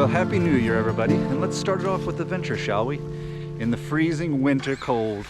Well, Happy New Year, everybody, and let's start it off with adventure, shall we? In the freezing winter cold.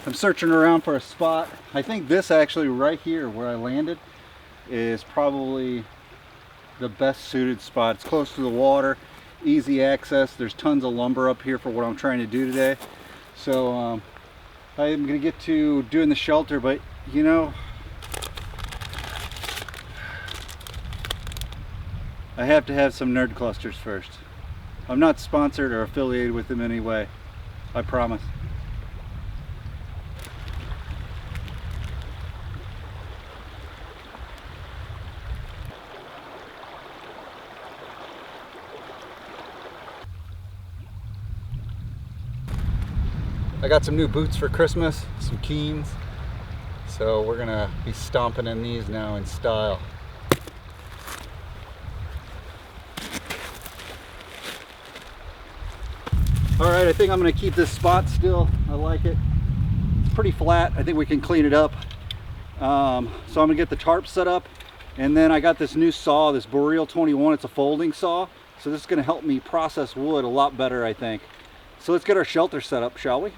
I'm searching around for a spot. I think this actually right here where I landed is probably the best suited spot. It's close to the water, easy access. There's tons of lumber up here for what I'm trying to do today. So I'm gonna get to doing the shelter, but you know, I have to have some nerd clusters first. I'm not sponsored or affiliated with them in any way, I promise. I got some new boots for Christmas, some Keens, so we're gonna be stomping in these now in style. All right, I think I'm gonna keep this spot still. I like it. It's pretty flat. I think we can clean it up. So I'm gonna get the tarp set up, and then I got this new saw, this Boreal 21. It's a folding saw, so this is gonna help me process wood a lot better, I think. So let's get our shelter set up, shall we?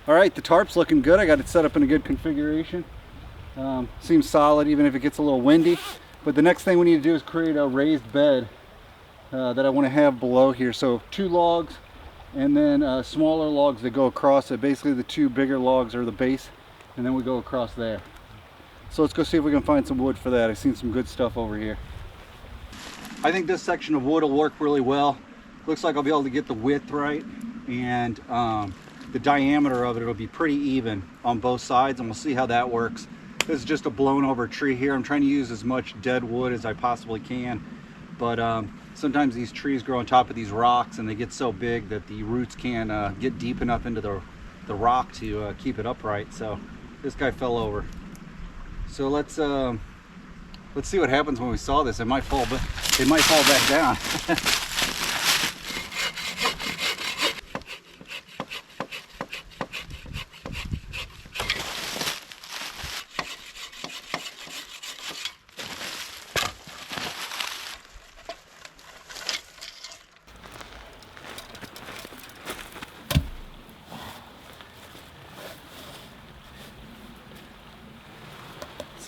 All right, the tarp's looking good. I got it set up in a good configuration. Seems solid even if it gets a little windy. But the next thing we need to do is create a raised bed that I want to have below here. So 2 logs and then smaller logs that go across it. Basically the 2 bigger logs are the base, and then we go across there. So let's go see if we can find some wood for that. I've seen some good stuff over here. I think this section of wood will work really well. Looks like I'll be able to get the width right, and the diameter of it, it'll be pretty even on both sides, and we'll see how that works. This is just a blown over tree here. I'm trying to use as much dead wood as I possibly can, but sometimes these trees grow on top of these rocks and they get so big that the roots can't get deep enough into the rock to keep it upright. So this guy fell over. So let's see what happens when we saw this. It might fall back down.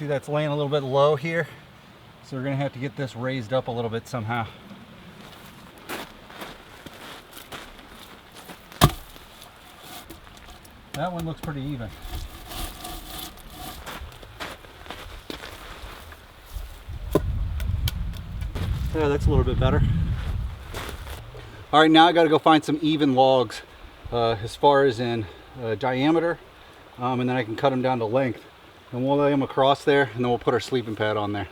See, that's laying a little bit low here. So we're gonna have to get this raised up a little bit somehow. That one looks pretty even. Yeah, that's a little bit better. All right, now I got to go find some even logs as far as in diameter, and then I can cut them down to length. And we'll lay them across there, and then we'll put our sleeping pad on there.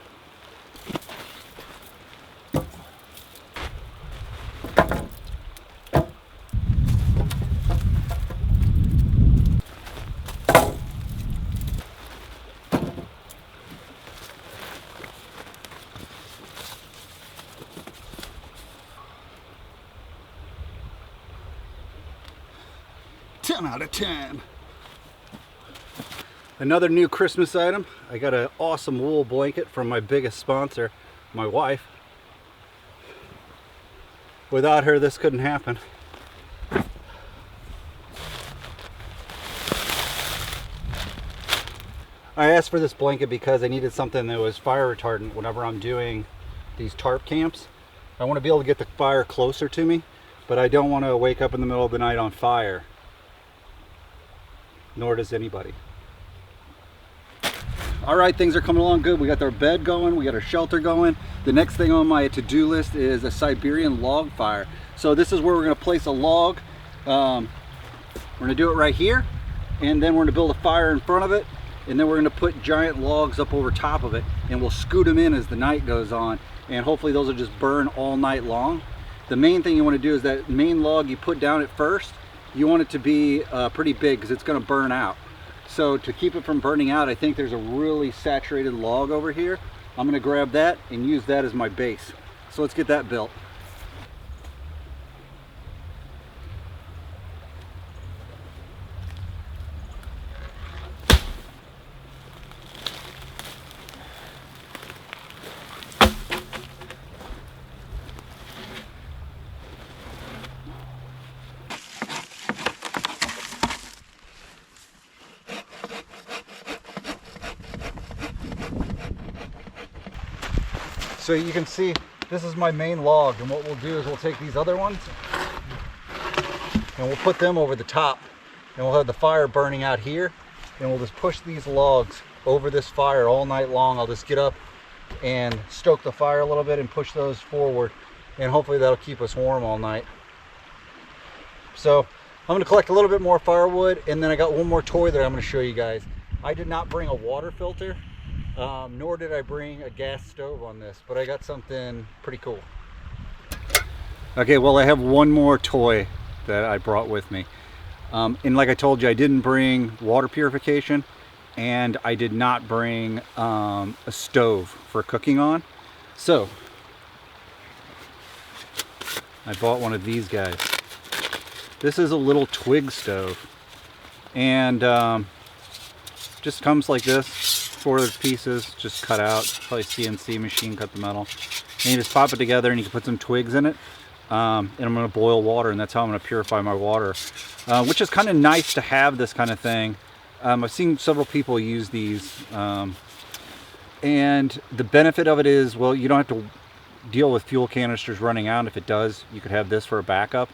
Out of 10. Another new Christmas item. I got an awesome wool blanket from my biggest sponsor, my wife. Without her, this couldn't happen. I asked for this blanket because I needed something that was fire retardant whenever I'm doing these tarp camps. I want to be able to get the fire closer to me, but I don't want to wake up in the middle of the night on fire. Nor does anybody. All right, things are coming along good. We got our bed going, we got our shelter going. The next thing on my to-do list is a Siberian log fire. So this is where we're gonna place a log. We're gonna do it right here, and then we're gonna build a fire in front of it, and then we're gonna put giant logs up over top of it, and we'll scoot them in as the night goes on, and hopefully those will just burn all night long. The main thing you wanna do is that main log you put down at first, you want it to be pretty big because it's going to burn out. So to keep it from burning out, I think there's a really saturated log over here. I'm going to grab that and use that as my base. So let's get that built. So you can see this is my main log, and what we'll do is we'll take these other ones and we'll put them over the top, and we'll have the fire burning out here, and we'll just push these logs over this fire all night long. I'll just get up and stoke the fire a little bit and push those forward, and hopefully that'll keep us warm all night. So I'm going to collect a little bit more firewood, and then I got one more toy that I'm going to show you guys. I did not bring a water filter. Nor did I bring a gas stove on this, but I got something pretty cool. Okay, well, I have one more toy that I brought with me. And like I told you, I didn't bring water purification, and I did not bring a stove for cooking on. So I bought one of these guys. This is a little twig stove, and just comes like this. 4 pieces just cut out, probably CNC machine cut the metal, and you just pop it together and you can put some twigs in it, and I'm going to boil water, and that's how I'm going to purify my water, which is kind of nice to have this kind of thing. I've seen several people use these, and the benefit of it is, well, you don't have to deal with fuel canisters running out. If it does, you could have this for a backup.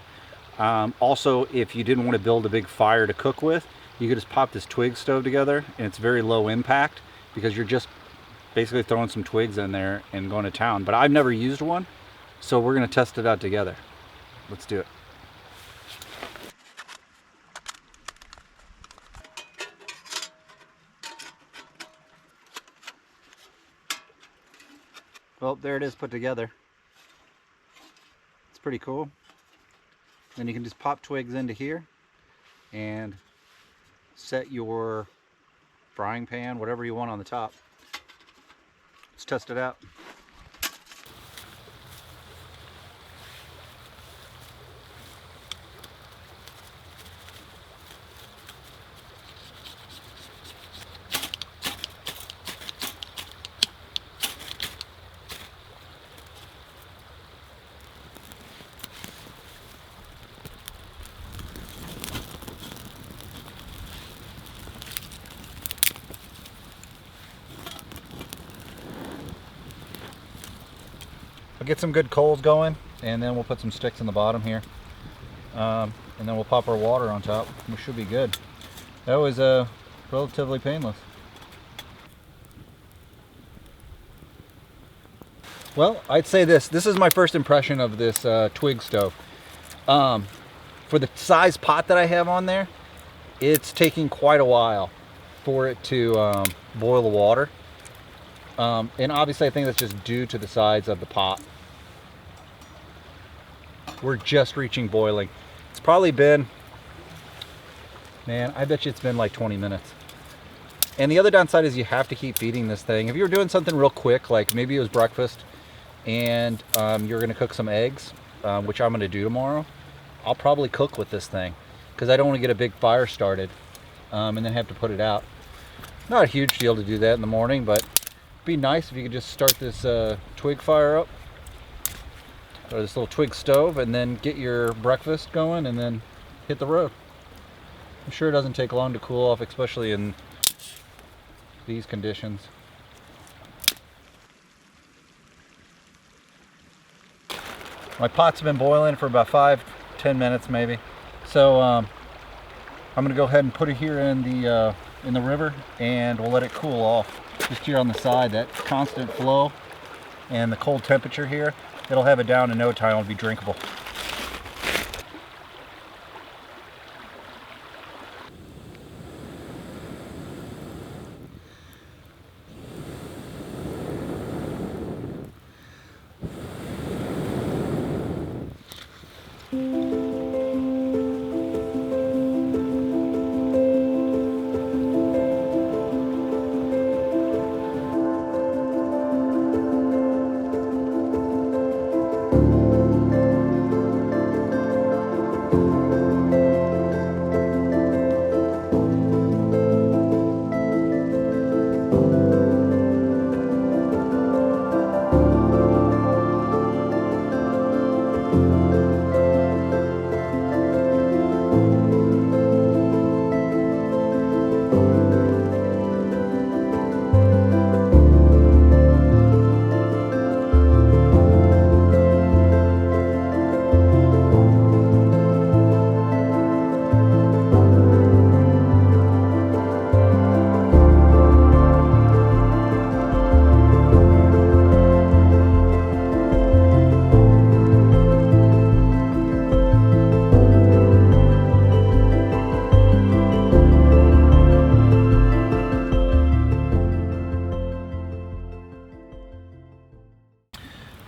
Also, if you didn't want to build a big fire to cook with, you could just pop this twig stove together, and it's very low impact because you're just basically throwing some twigs in there and going to town. But I've never used one, so we're going to test it out together. Let's do it. Well, there it is put together. It's pretty cool. Then you can just pop twigs into here and set your frying pan, whatever you want on the top. Let's test it out. get some good coals going, and then we'll put some sticks in the bottom here. And then we'll pop our water on top. We should be good. That was relatively painless. Well, I'd say this is my first impression of this twig stove. For the size pot that I have on there, it's taking quite a while for it to boil the water. And obviously I think that's just due to the size of the pot. We're just reaching boiling. It's probably been, man, I bet you it's been like 20 minutes. And the other downside is you have to keep feeding this thing. If you were doing something real quick, like maybe it was breakfast and you're gonna cook some eggs, which I'm gonna do tomorrow, I'll probably cook with this thing because I don't want to get a big fire started and then have to put it out. Not a huge deal to do that in the morning, but it'd be nice if you could just start this twig fire up, or this little twig stove, and then get your breakfast going and then hit the road. I'm sure it doesn't take long to cool off, especially in these conditions. My pot's been boiling for about 5-10 minutes maybe. So I'm gonna go ahead and put it here in the river, and we'll let it cool off. Just here on the side, that constant flow and the cold temperature here, it'll have it down in no time. It'll be drinkable.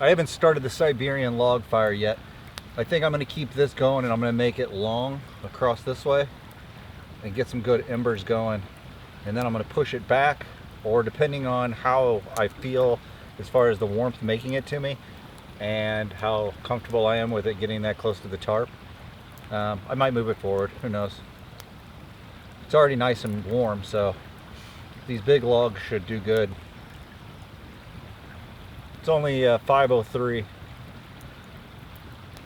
I haven't started the Siberian log fire yet. I think I'm going to keep this going, and I'm going to make it long across this way and get some good embers going. And then I'm going to push it back, or depending on how I feel as far as the warmth making it to me and how comfortable I am with it getting that close to the tarp, I might move it forward. Who knows? It's already nice and warm, so these big logs should do good. It's only 5:03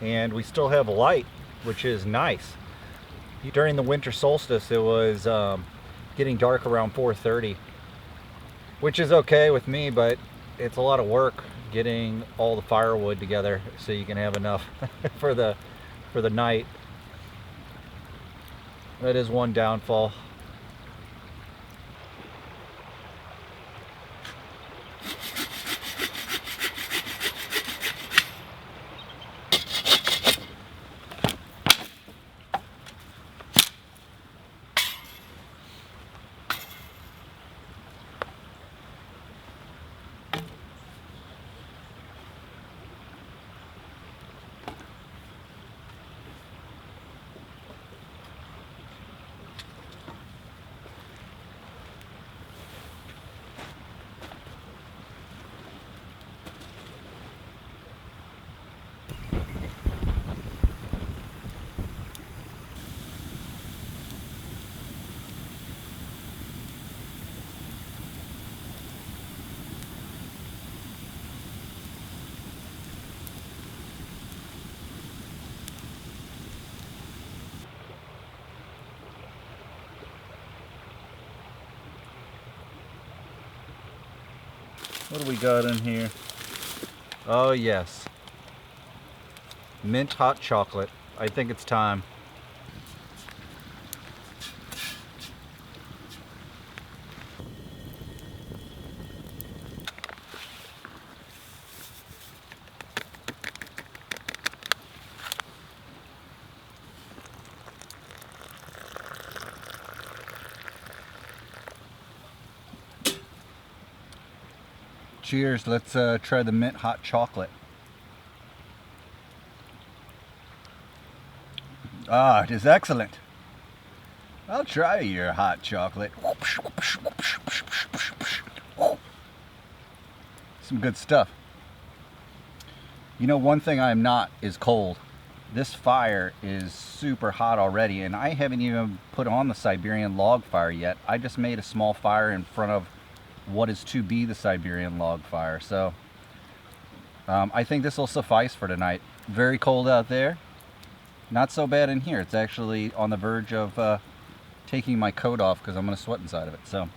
and we still have light, which is nice. During the winter solstice it was getting dark around 4:30, which is okay with me, but it's a lot of work getting all the firewood together so you can have enough for the night. That is one downfall. What do we got in here? Oh yes. Mint hot chocolate. I think it's time. Cheers, let's try the mint hot chocolate. Ah, it is excellent. I'll try your hot chocolate. Some good stuff. You know, one thing I'm not is cold. This fire is super hot already, and I haven't even put on the Siberian log fire yet. I just made a small fire in front of what is to be the Siberian log fire. So I think this will suffice for tonight. Very cold out there. Not so bad in here. It's actually on the verge of taking my coat off because I'm going to sweat inside of it. So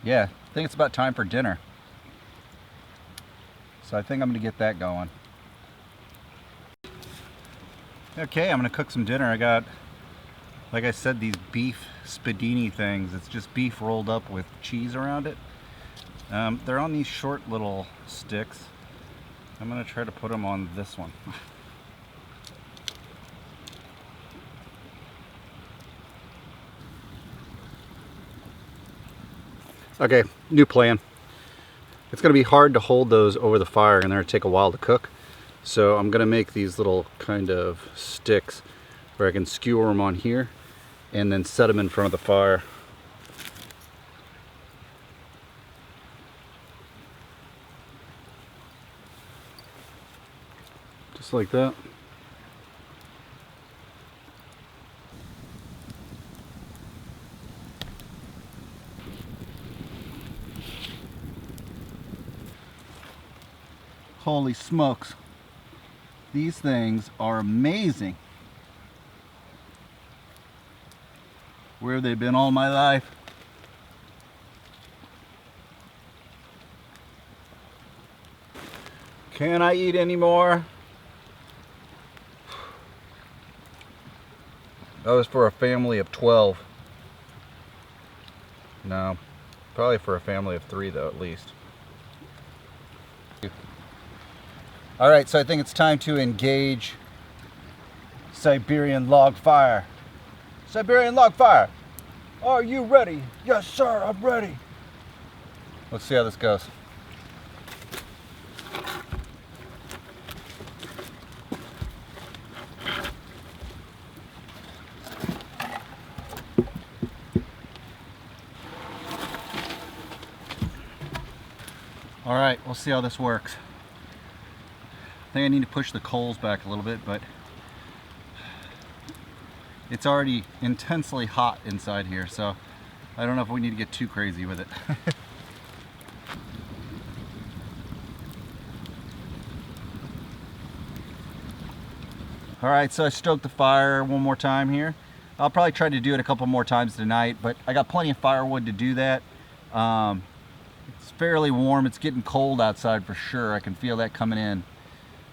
yeah, I think it's about time for dinner. So I think I'm going to get that going. Okay, I'm going to cook some dinner. I got, like I said, these beef spadini things. It's just beef rolled up with cheese around it. They're on these short little sticks. I'm going to try to put them on this one. Okay, new plan. It's going to be hard to hold those over the fire and they're going to take a while to cook. So I'm going to make these little kind of sticks where I can skewer them on here and then set them in front of the fire. Just like that. Holy smokes. These things are amazing. Where have they been all my life? Can I eat any more? That was for a family of 12. No, probably for a family of 3 though, at least. All right, so I think it's time to engage Siberian log fire. Siberian log fire, are you ready? Yes, sir, I'm ready. Let's see how this goes. All right, we'll see how this works. I think I need to push the coals back a little bit, but it's already intensely hot inside here, so I don't know if we need to get too crazy with it. All right, so I stoked the fire one more time here. I'll probably try to do it a couple more times tonight, but I got plenty of firewood to do that. It's fairly warm. It's getting cold outside for sure. I can feel that coming in.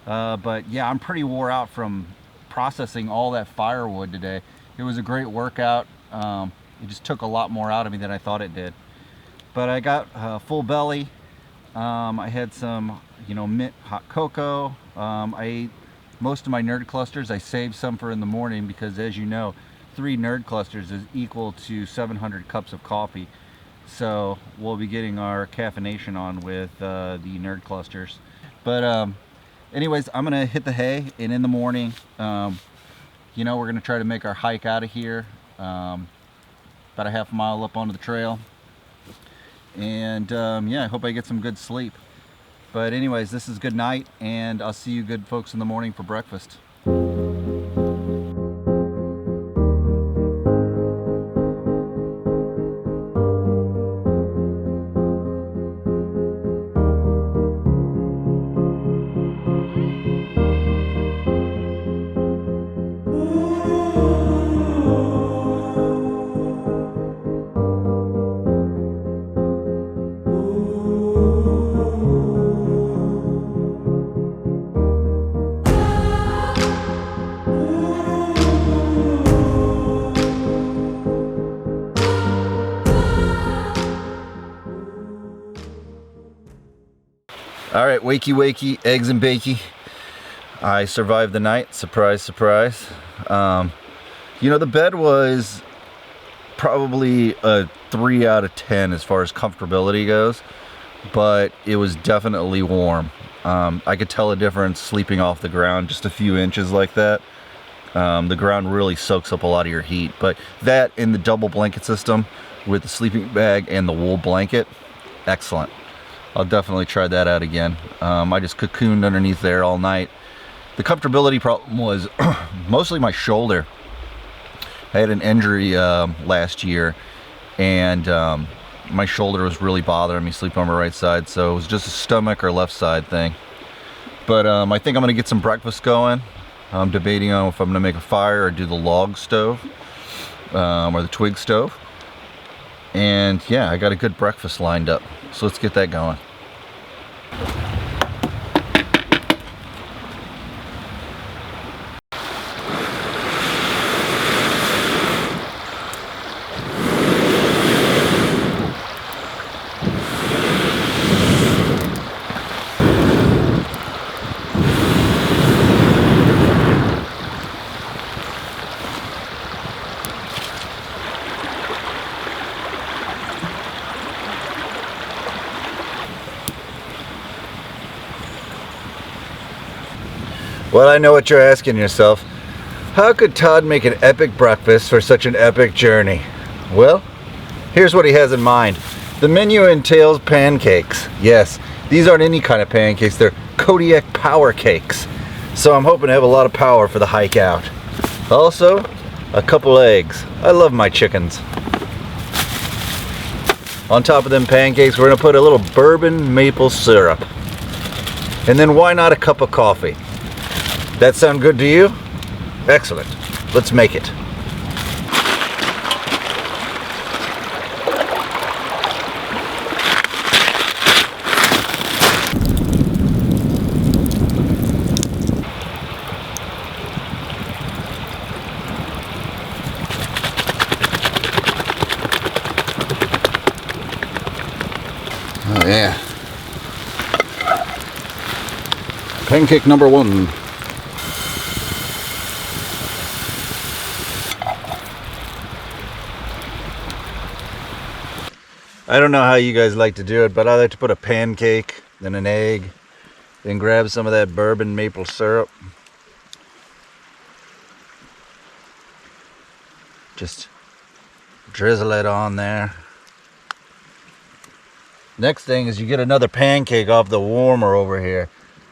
But yeah, I'm pretty wore out from processing all that firewood today. It was a great workout. It just took a lot more out of me than I thought it did. But I got full belly. I had some, mint hot cocoa. I ate most of my nerd clusters. I saved some for in the morning because, as you know, 3 nerd clusters is equal to 700 cups of coffee. So we'll be getting our caffeination on with the nerd clusters. But anyways, I'm gonna hit the hay, and in the morning, we're gonna try to make our hike out of here, about a half a mile up onto the trail. And yeah, I hope I get some good sleep. But anyways, this is good night, and I'll see you good folks in the morning for breakfast. All right, wakey wakey, eggs and bakey. I survived the night, surprise, surprise. You know, the bed was probably a 3 out of 10 as far as comfortability goes, but it was definitely warm. I could tell a difference sleeping off the ground just a few inches like that. The ground really soaks up a lot of your heat, but that in the double blanket system with the sleeping bag and the wool blanket, excellent. I'll definitely try that out again. I just cocooned underneath there all night. The comfortability problem was mostly my shoulder. I had an injury last year, and my shoulder was really bothering me sleeping on my right side, so it was just a stomach or left side thing. But I think I'm gonna get some breakfast going. I'm debating on if I'm gonna make a fire or do the log stove or the twig stove. And yeah, I got a good breakfast lined up, so let's get that going. Well, I know what you're asking yourself. How could Todd make an epic breakfast for such an epic journey? Well, here's what he has in mind. The menu entails pancakes. Yes, these aren't any kind of pancakes, they're Kodiak power cakes. So I'm hoping to have a lot of power for the hike out. Also, a couple eggs. I love my chickens. On top of them pancakes, we're gonna put a little bourbon maple syrup. And then why not a cup of coffee? That sound good to you? Excellent. Let's make it. Oh yeah. Pancake number 1. I don't know how you guys like to do it, but I like to put a pancake, then an egg, then grab some of that bourbon maple syrup. Just drizzle it on there. Next thing is you get another pancake off the warmer over here.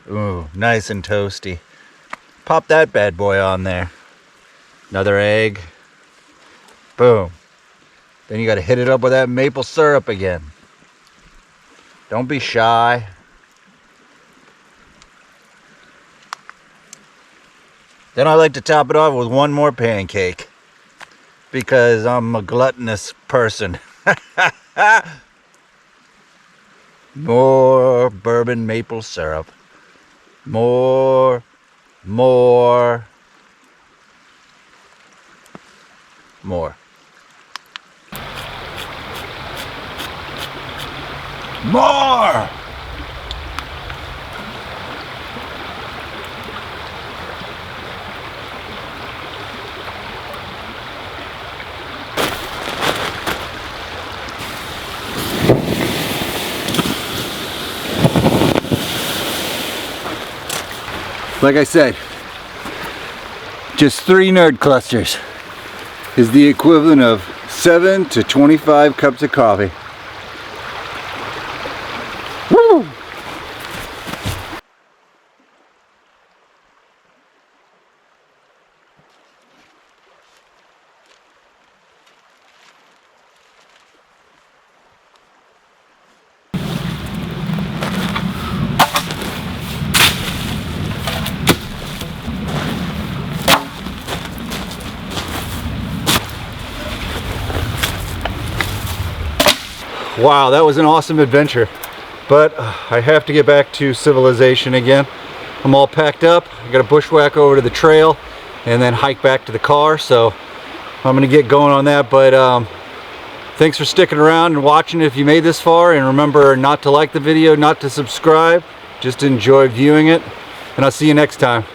Ooh, nice and toasty. Pop that bad boy on there. Another egg. Boom. Then you got to hit it up with that maple syrup again. Don't be shy. Then I like to top it off with one more pancake, because I'm a gluttonous person. More bourbon maple syrup. More. More. Like I said, just 3 nerd clusters is the equivalent of 7 to 25 cups of coffee. Woo! Wow, that was an awesome adventure, but I have to get back to civilization again. I'm all packed up. I got to bushwhack over to the trail and then hike back to the car, so I'm gonna get going on that. But thanks for sticking around and watching if you made this far, and remember not to like the video, not to subscribe, just enjoy viewing it, and I'll see you next time.